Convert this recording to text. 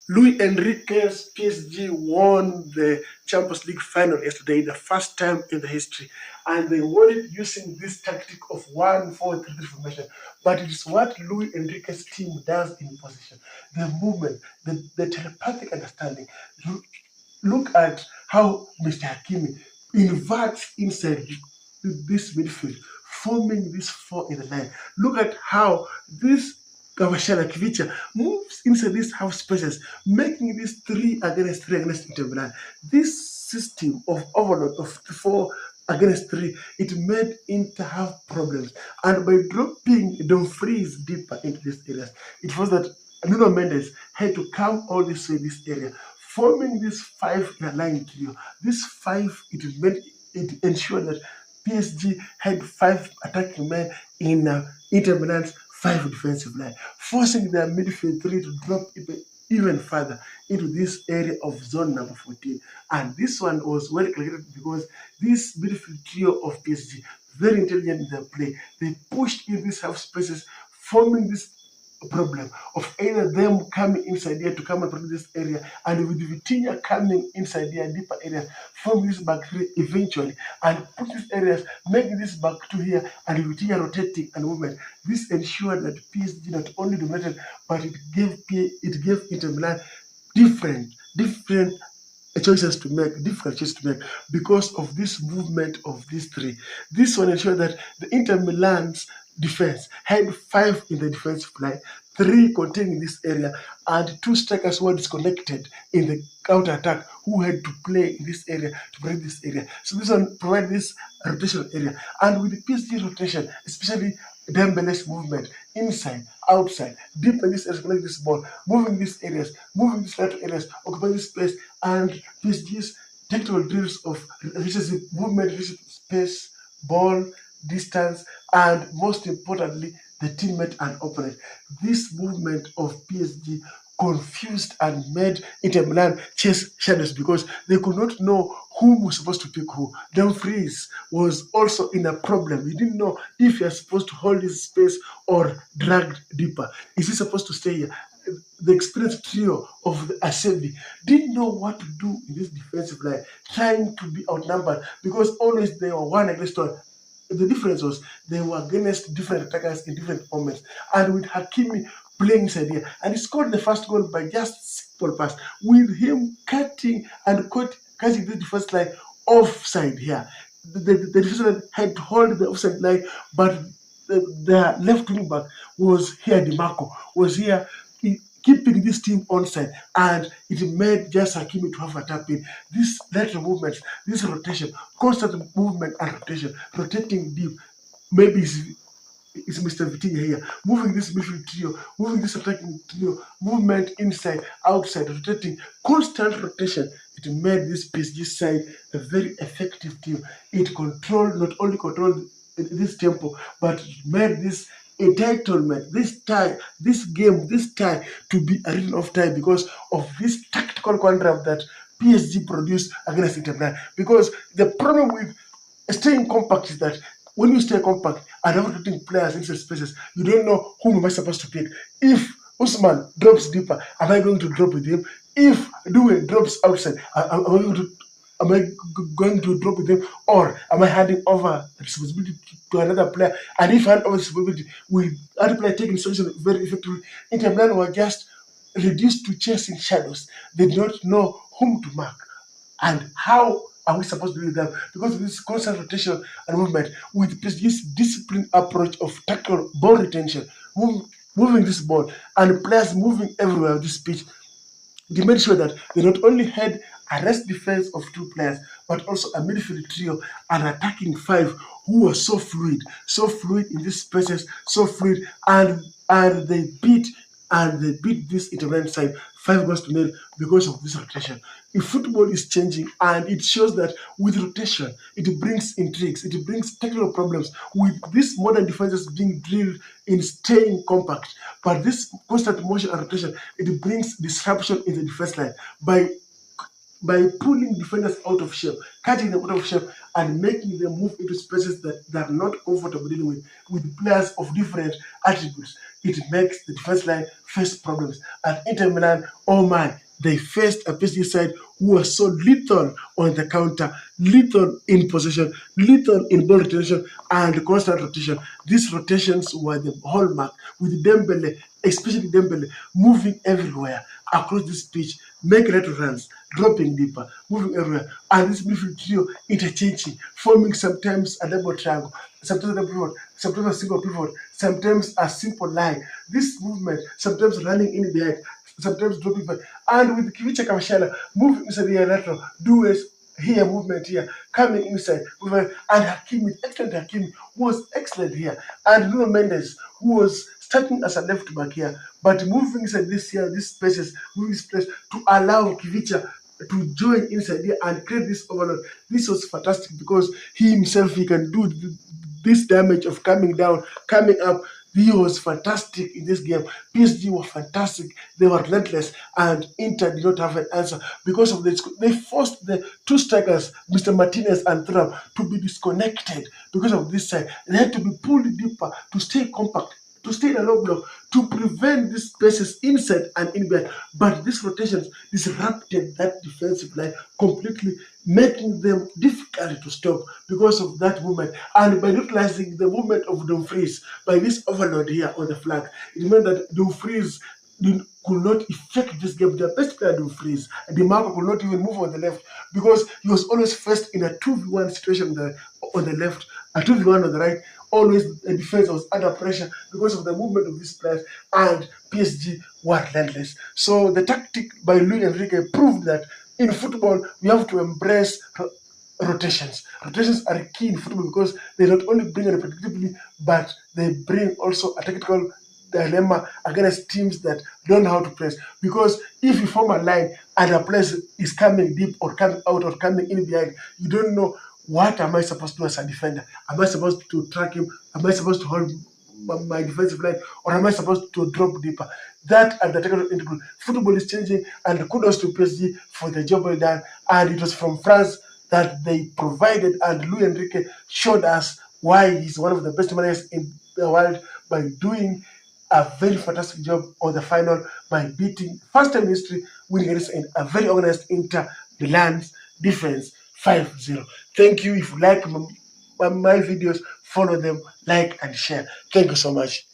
Luis Enrique's PSG won the Champions League final yesterday, the first time in the history, and they won it using this tactic of 1-4-3-3 formation. But it is what Luis Enrique's team does in position, the movement, the telepathic understanding. Look at how Mr. Hakimi inverts inside this midfield, forming this four in the line. Look at how this Gavashara Kivicha moves inside these half spaces, making this 3 against Inter Milan. This system of overload of 4 against 3, it made Inter have problems. And by dropping Dumfries deeper into these areas, it was that Nuno Mendes had to come all this way, this area, forming this five in a line trio. This five, it ensured that PSG had 5 attacking men in Inter Milan's 5 defensive line, forcing their midfield 3 to drop even further into this area of zone number 14. And this one was well calculated because this midfield trio of PSG, very intelligent in their play, they pushed in these half spaces, forming this problem of either them coming inside here to come and protect this area, and with Vitinha coming inside here, deeper areas, form this back three eventually, and put these areas, making this back two here, and Vitinha rotating and movement. This ensured that PSG not only dominated, but it gave Inter Milan different choices to make, difficult choices to make because of this movement of these three. This one ensured that the Inter Milan's defense had 5 in the defensive line, 3 containing this area, and 2 strikers were disconnected in the counter attack who had to play in this area to break this area. So this one provided this rotational area, and with the PSG rotation, especially Dembele's movement inside, outside, deep in this area, connect this ball, moving these areas, moving these lateral areas, occupying this space, and PSG's tactical drills of relationship movement, relationship space, ball, distance, and most importantly, the teammate and opponent. This movement of PSG confused and made Inter Milan chase shadows because they could not know whom was supposed to pick who. Dumfries was also in a problem. He didn't know if he was supposed to hold his space or drag deeper. Is he supposed to stay here? The experienced trio of the Asebi didn't know what to do in this defensive line, trying to be outnumbered because always they were 1 against 1. The difference was they were against different attackers in different moments. And with Hakimi playing inside here, and he scored the first goal by just simple pass, with him cutting and catching the defense line offside here. The defense line had to hold the offside line, but the left wing back was here, DiMarco, was here keeping this team onside, and it made just Hakimi to have a tap in. This lateral movement, this rotation, constant movement and rotation, rotating deep. Maybe it's Mr. Vitinha here, moving this midfield trio, moving this attacking trio, movement inside, outside, rotating, constant rotation. It made this PSG side a very effective team. It not only controlled this tempo, but it made this entitlement, this tie to be a written off tie because of this tactical conundrum that PSG produced against Inter Milan. Because the problem with staying compact is that when you stay compact and not putting players into spaces, you don't know whom am I supposed to pick. If Usman drops deeper, am I going to drop with him? If Due drops outside, am I going to drop with him, or am I handing over the responsibility to another player? And if I hand over responsibility, will other player taking solution very effectively? Inter Milan were just reduced to chasing shadows. They do not know whom to mark. And how are we supposed to do them? Because of this constant rotation and movement, with this disciplined approach of tactical ball retention, moving this ball, and players moving everywhere on this pitch, they made sure that they not only had a rest defense of 2 players, but also a midfield trio and attacking 5 who were so fluid in these spaces, so fluid, and they beat this Italian side 5 goals to 0 because of this rotation. If football is changing, and it shows that with rotation, it brings intrigues, it brings technical problems with these modern defenses being drilled in staying compact. But this constant motion and rotation, it brings disruption in the defense line by pulling defenders out of shape, cutting them out of shape, and making them move into spaces that they are not comfortable dealing with players of different attributes. it makes the defense line face problems. At Inter Milan, oh man, they faced a PSG side who was so lethal on the counter, lethal in possession, lethal in ball retention, and constant rotation. These rotations were the hallmark, with Dembele, especially Dembele, moving everywhere across this pitch, making lateral runs, dropping deeper, moving everywhere, and this midfield trio interchanging, forming sometimes a double triangle, sometimes a double pivot, sometimes a single pivot, sometimes a simple line. This movement, sometimes running in behind, sometimes dropping back, and with Kivicha Kamashela moving inside the lateral, do here movement here, coming inside, movement, and Hakimi, excellent Hakimi, was excellent here, and Nuno Mendes, who was starting as a left back here, but moving inside this here, these spaces, moving this place to allow Kivicha to join inside here and create this overload. This was fantastic because he himself, he can do this damage of coming down, coming up. He was fantastic in this game. PSG were fantastic. They were relentless, and Inter did not have an answer because of this. They forced the two strikers, Mr. Martinez and Thuram, to be disconnected because of this side. They had to be pulled deeper to stay compact, to stay in a low block, to prevent these spaces inside and in behind. But these rotations disrupted that defensive line completely, making them difficult to stop because of that movement. And by utilizing the movement of Dumfries, by this overload here on the flank, it meant that Dumfries could not effect this game. Their best player, Dumfries, DeMarco could not even move on the left because he was always faced in a 2v1 situation on the left, a 2v1 on the right. Always the defense was under pressure because of the movement of these players, and PSG were relentless. So the tactic by Luis Enrique proved that in football we have to embrace rotations. Rotations are key in football because they not only bring repetitively, but they bring also a tactical dilemma against teams that don't know how to press. Because if you form a line and a player is coming deep or coming out or coming in behind, you don't know what am I supposed to do as a defender. Am I supposed to track him? Am I supposed to hold my defensive line, or am I supposed to drop deeper? That and the technical integral. Football is changing, and kudos to PSG for the job well done. And it was from France that they provided, and Luis Enrique showed us why he's one of the best managers in the world by doing a very fantastic job on the final by beating first time in history, winning against a very organized Inter Milan's defense 5-0. Thank you. If you like my videos, follow them, like and share. Thank you so much.